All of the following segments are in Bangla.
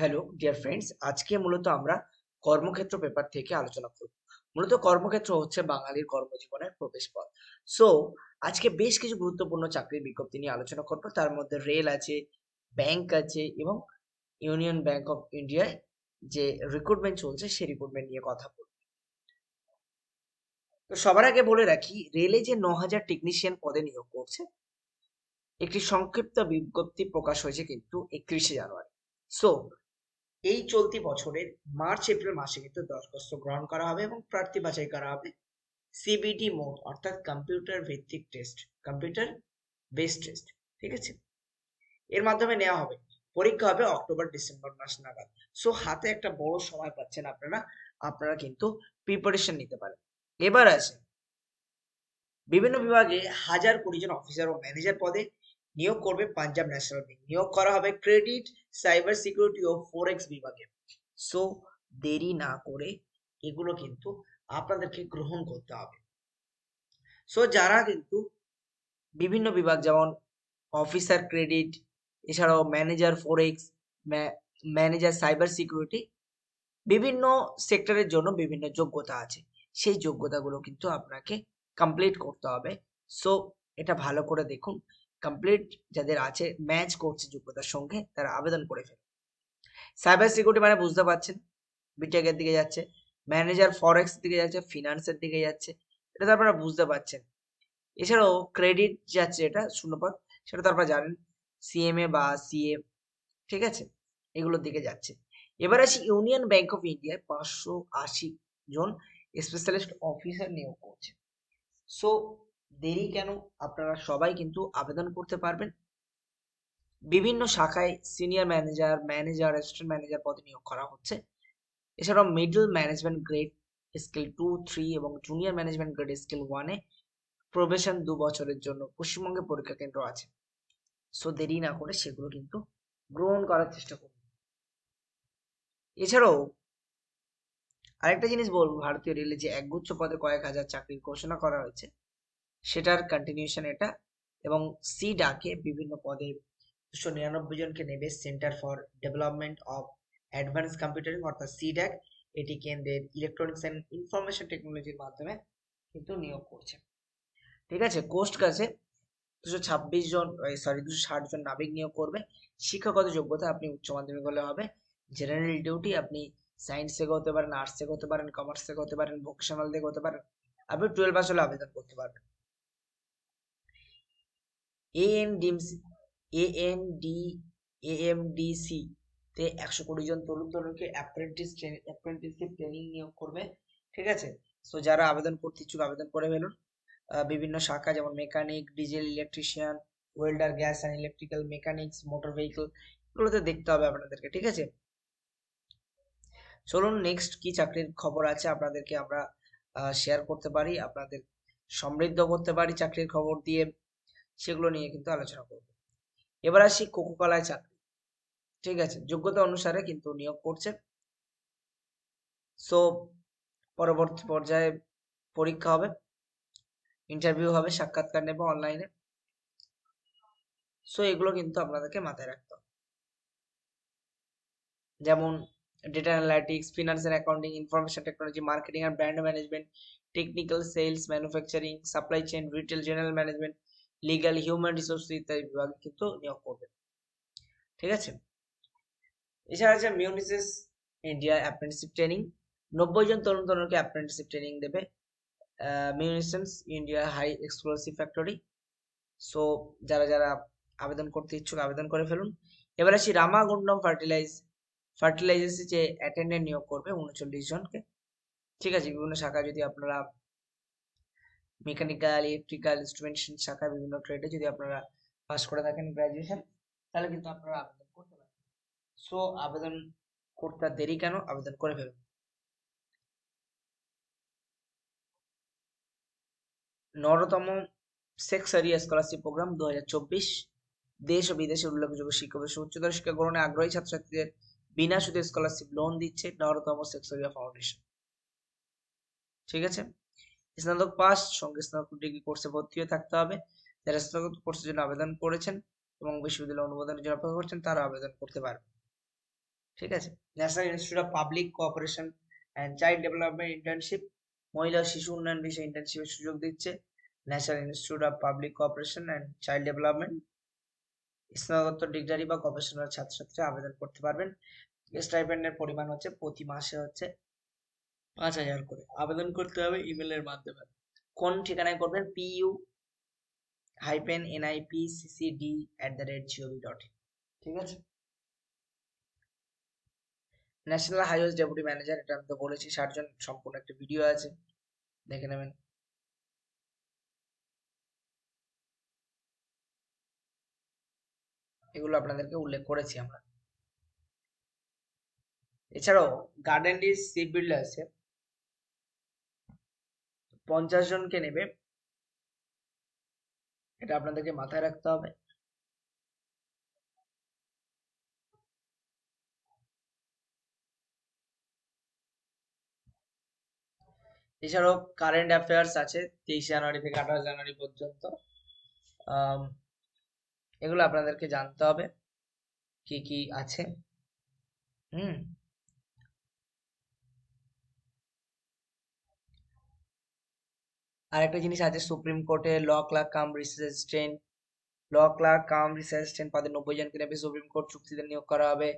হ্যালো ডিয়ার ফ্রেন্ডস, আজকে মূলত আমরা কর্মক্ষেত্র পেপার থেকে আলোচনা করব। মূলত কর্মক্ষেত্র হচ্ছে বাঙালির কর্মজীবনের প্রবেশপথ। সো আজকে বেশ কিছু গুরুত্বপূর্ণ চাকরির বিজ্ঞপ্তি নিয়ে আলোচনা করব। তার মধ্যে রেল আছে, ব্যাংক আছে এবং ইউনিয়ন ব্যাংক অফ ইন্ডিয়ায় যে রিক্রুটমেন্ট চলছে সেই রিক্রুটমেন্ট নিয়ে কথা বলব। তো সবার আগে বলে রাখি, রেলে যে 9,000 টেকনিশিয়ান পদে নিয়োগ করছে, একটি সংক্ষিপ্ত বিজ্ঞপ্তি প্রকাশ হয়েছে কিন্তু 31শে জানুয়ারি। সো এই চলতি বছরের মার্চ এপ্রিল মাসে কিন্তু দরখাস্ত গ্রহণ করা হবে এবং প্রার্থী বাছাই করা হবে সিবিটি মোড, অর্থাৎ কম্পিউটার ভিত্তিক টেস্ট, কম্পিউটার বেসড টেস্ট। ঠিক আছে, এর মাধ্যমে নেওয়া হবে। পরীক্ষা হবে অক্টোবর ডিসেম্বর মাস নাগাদ। সো হাতে একটা বড় সময় পাচ্ছেন আপনারা, আপনারা কিন্তু প্রিপারেশন নিতে পারেন। এবার আসে বিভিন্ন বিভাগে 1,020 জন অফিসার ও ম্যানেজার পদে নিয়োগ করবে পাঞ্জাব ন্যাশনাল ব্যাংক। নিয়োগ করা হবে ক্রেডিট, সাইবার সিকিউরিটি ও ফরেক্স বিভাগে। সো দেরি না করে এগুলো কিন্তু আপনাদেরকে গ্রহণ করতে হবে। সো যারা কিন্তু বিভিন্ন বিভাগ যেমন অফিসার ক্রেডিট, এছাড়াও ম্যানেজার ফরেক্স, ম্যানেজার সাইবার সিকিউরিটি, বিভিন্ন সেক্টরের জন্য বিভিন্ন যোগ্যতা আছে। সেই যোগ্যতাগুলো কিন্তু আপনাকে কমপ্লিট করতে হবে। সো এটা ভালো করে দেখুন, কমপ্লিট যাদের আছে, ম্যাচ করছে যোগ্যতার সঙ্গে, তারা আবেদন করে ফেলুন। সাইবার সিকিউরিটি মানে বুঝতে পারছেন, বিটেকের দিকে যাচ্ছে। ম্যানেজার ফরেক্স দিকে যাচ্ছে, ফিনান্সের দিকে যাচ্ছে, এটা তো আপনারা বুঝতে পারছেন। এছাড়াও ক্রেডিট যাচ্ছে, এটা শূন্যপদ, সেটা তো আপনারা জানেন, সিএমএ বা সিএ। ঠিক আছে, এগুলোর দিকে যাচ্ছে। এবার আসি ইউনিয়ন ব্যাংক অফ ইন্ডিয়ায় 580 জন স্পেশালিস্ট অফিসার নিয়োগ করছে। সো দেরি কেন, আপনারা সবাই কিন্তু আবেদন করতে পারবেন। বিভিন্ন শাখায় senior manager, manager, assistant manager পদে নিয়োগ করা হচ্ছে। এছাড়াও মিডল ম্যানেজমেন্ট গ্রেড স্কেল 2, 3 এবং জুনিয়র ম্যানেজমেন্ট গ্রেড স্কেল 1-এ প্রবেশন 2 বছরের জন্য পশ্চিমবঙ্গে পরীক্ষা কেন্দ্র আছে। সো দেরি না করে সেগুলো কিন্তু গ্রহণ করার চেষ্টা করুন। এছাড়াও আরেকটা জিনিস বলবো, ভারতীয় রেলে যে একগুচ্ছ পদে কয়েক হাজার চাকরির ঘোষণা করা হয়েছে, সেটার কন্টিনিউশন এটা। এবং সি ডাকে বিভিন্ন পদে 299 জনকে নেবে centre for development of advance computering, অর্থাৎ সিড্যাক। এটি কেন্দ্রের ইলেকট্রনিক্স অ্যান্ড ইনফরমেশন টেকনোলজির মাধ্যমে কিন্তু নিয়োগ করছে। ঠিক আছে, কোস্ট গার্ডে 226 জন, 260 জন নাবিক নিয়োগ করবে। শিক্ষাগত যোগ্যতা আপনি উচ্চ মাধ্যমিক হলে হবে। জেনারেল ডিউটি আপনি সায়েন্স থেকে হতে পারেন, আর্টস থেকে হতে পারেন, কমার্স থেকে হতে পারেন, ভোকেশনাল থেকে হতে পারেন। আপনি 12 পাস হলে আবেদন করতে পারবেন। এএনডিএমসি এএনডি এএমডিসি তে 120 জন তরুণ তরুণীকে অ্যাপ্রেন্টিসশিপ ট্রেনিং নিয়োগ করবে। ঠিক আছে, সো যারা আবেদন করতে ইচ্ছুক আবেদন করে ফেলুন। বিভিন্ন শাখা যেমন mechanic, diesel electrician, welder, gas and electrical mechanics, motor vehicle, এগুলোতে দেখতে হবে আপনাদেরকে। ঠিক আছে, চলুন নেক্সট কি চাকরির খবর আছে আপনাদেরকে আমরা শেয়ার করতে পারি, আপনাদের সমৃদ্ধ করতে পারি চাকরির খবর দিয়ে, সেগুলো নিয়ে কিন্তু আলোচনা করব। এবার আসি কোকোকলায় চাকরি। ঠিক আছে, যোগ্যতা অনুসারে কিন্তু নিয়োগ করছে। সো পরবর্তী পর্যায়ে পরীক্ষা হবে, ইন্টারভিউ হবে, সাক্ষাৎকার নেবে অনলাইনে। সো এগুলো কিন্তু আপনাদেরকে মাথায় রাখতে হবে, যেমন data analytics, finance and accounting, information technology, marketing and brand management, technical sales, manufacturing, supply chain, retail, general management, legal, human resource ইত্যাদি বিভাগে কিন্তু নিয়োগ করবে। ঠিক আছে, এছাড়া আছে মিউনিসিস ইন্ডিয়া অ্যাপ্রেন্টিসশিপ ট্রেনিং। 90 জন তরুণ তরুণীকে অ্যাপ্রেন্টিসশিপ ট্রেনিং দেবে মিউনিসেন্স India high exclusive factory. So যারা যারা আবেদন করতে ইচ্ছুক আবেদন করে ফেলুন। এবার আসি রামাগুন্ডম ফার্টিলাইজার্স যে অ্যাটেন্ডেন্ট নিয়োগ করবে 39 জনকে। ঠিক আছে, বিভিন্ন শাখায় যদি আপনারা মেকানিক্যাল, ইলেকট্রিক্যাল, ইনস্ট্রুমেন্টেশন শাখায় বিভিন্ন ট্রেডে যদি আপনারা পাস করে থাকেন গ্রাজুয়েশন, তাহলে কিন্তু আপনারা আবেদন করতে পারেন। সো আবেদন করতে আর দেরি কেন, আবেদন করে ফেলুন। 9তম সেক্সারিয়া স্কলারশিপ প্রোগ্রাম 2024, দেশ ও বিদেশের উল্লেখযোগ্য শিক্ষাবর্ষ উচ্চতর শিক্ষা গ্রহণে আগ্রহী ছাত্রছাত্রীদের বিনা সুদে স্কলারশিপ লোন দিচ্ছে 9তম সেক্সোরিয়া ফাউন্ডেশন। ঠিক আছে, স্নাতক পাস সঙ্গে স্নাতক ডিগ্রি কোর্সে ভর্তি হয়ে থাকতে হবে। যারা স্নাতক কোর্সের জন্য আবেদন করেছেন এবং বিশ্ববিদ্যালয় অনুমোদনের জন্য অপেক্ষা করছেন, তারা আবেদন করতে পারবে। ঠিক আছে। National institute of public cooperation and child development internship, মহিলা ও শিশু উন্নয়ন বিষয়ে ইন্টার্নশিপের সুযোগ দিচ্ছে national institute of public cooperation and child development. স্নাতকোত্তর ডিগ্রি বা গবেষণার ছাত্রছাত্রী আবেদন করতে পারবেন। স্টাইপেন্ডের পরিমাণ হচ্ছে প্রতি মাসে হচ্ছে 5,000 করে। আবেদন করতে হবে ইমেলের মাধ্যমে। কোন ঠিকানায় করবেন? pu-nipccd@gov.in। ঠিক আছে। ন্যাশনাল হাইওয়েজ ডেপুটি ম্যানেজার, এটা আমি তো বলেছি 60 জন, সম্পূর্ণ একটা ভিডিও আছে, দেখে নেবেন। এগুলো আপনাদেরকে উল্লেখ করেছি আমরা। এছাড়াও গার্ডেন ডিজ শিপ বিল্ডার্সে 50 জনকে নেবে, এটা আপনাদেরকে মাথায় রাখতে হবে। এছাড়াও কারেন্ট অ্যাফেয়ার্স আছে 23 জানুয়ারি থেকে 28 জানুয়ারি পর্যন্ত। এগুলো আপনাদেরকে জানতে হবে কি কি আছে। হুম। আরেকটা জিনিস আছে, সুপ্রিম কোর্টে law clerk cum research assistant পদে 90 জনকে নেবে। সুপ্রিম কোর্ট চুক্তিতে নিয়োগ করা হবে।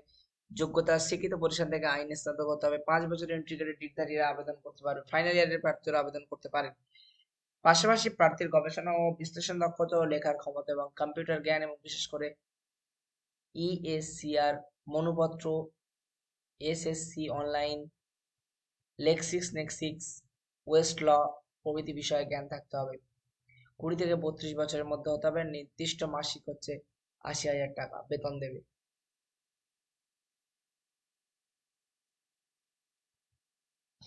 যোগ্যতা শিক্ষিত প্রতিষ্ঠান থেকে আইনে স্নাতক হতে হবে। 5 বছরের ইন্টিগ্রেটেড ডিগ্রিধারীরা আবেদন করতে পারবে। ফাইনাল ইয়ারের প্রার্থীরা আবেদন করতে পারেন। পাশাপাশি প্রার্থীর গবেষণা ও বিশ্লেষণ দক্ষতা ও লেখার ক্ষমতা এবং কম্পিউটার জ্ঞান এবং বিশেষ করে ইএসসিআর, মনুপত্র, এসএসসি অনলাইন, নেক্সিক্স, ওয়েস্ট ল প্রভৃতি বিষয়ে জ্ঞান থাকতে হবে। 20 থেকে 32 বছরের মধ্যে হতে হবে। নির্দিষ্ট মাসিক হচ্ছে 80,000 টাকা বেতন দেবে।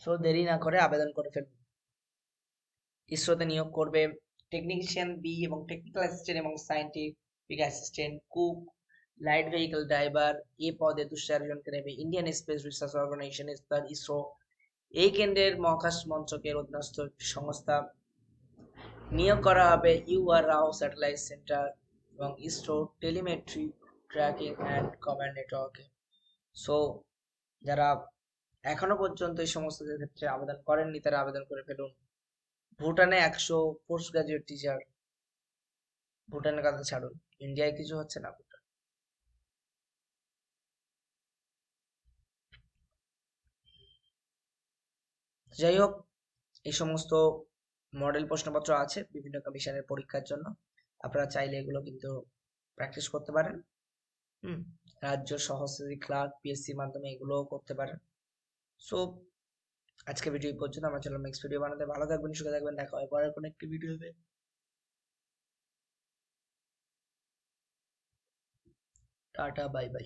সো দেরি না করে আবেদন করে ফেলুন। ইসরোতে নিয়োগ করবে টেকনিশিয়ান বি এবং টেকনিক্যাল অ্যাসিস্ট্যান্ট এবং scientific assistant, cook, light vehicle driver, এ পদে 204 জনকে নেবে। Indian space research organisation ISRO এই কেন্দ্রের মহাকাশ মন্ত্রকের অধীনস্থ একটি সংস্থা। নিয়োগ করা হবে ইউআর রাও স্যাটেলাইট সেন্টার এবং ISRO telemetry tracking and command নেটওয়ার্কে। সো যারা এখনো পর্যন্ত এই সমস্ত ক্ষেত্রে আবেদন করেননি তারা আবেদন করে ফেলুন। ভুটানে 100 পোস্ট গ্রাজুয়েট টিচার, ভুটানের কথা ছাড়ুন, ইন্ডিয়ায় কিছু হচ্ছে না। যাই হোক, এই সমস্ত মডেল প্রশ্নপত্র আছে বিভিন্ন কমিশনের পরীক্ষার জন্য, আপনারা চাইলে এগুলো কিন্তু প্র্যাকটিস করতে পারেন। রাজ্য সহকারী ক্লার্ক পিএসসির মাধ্যমে এগুলোও করতে পারেন। সো আজকে ভিডিও এই পর্যন্ত। আমরা চলো নেক্সট ভিডিও বানাতে। ভালো থাকবেন, সুখে থাকবেন, দেখা হয় পরের কোনো একটি ভিডিওতে। Tata, bye bye.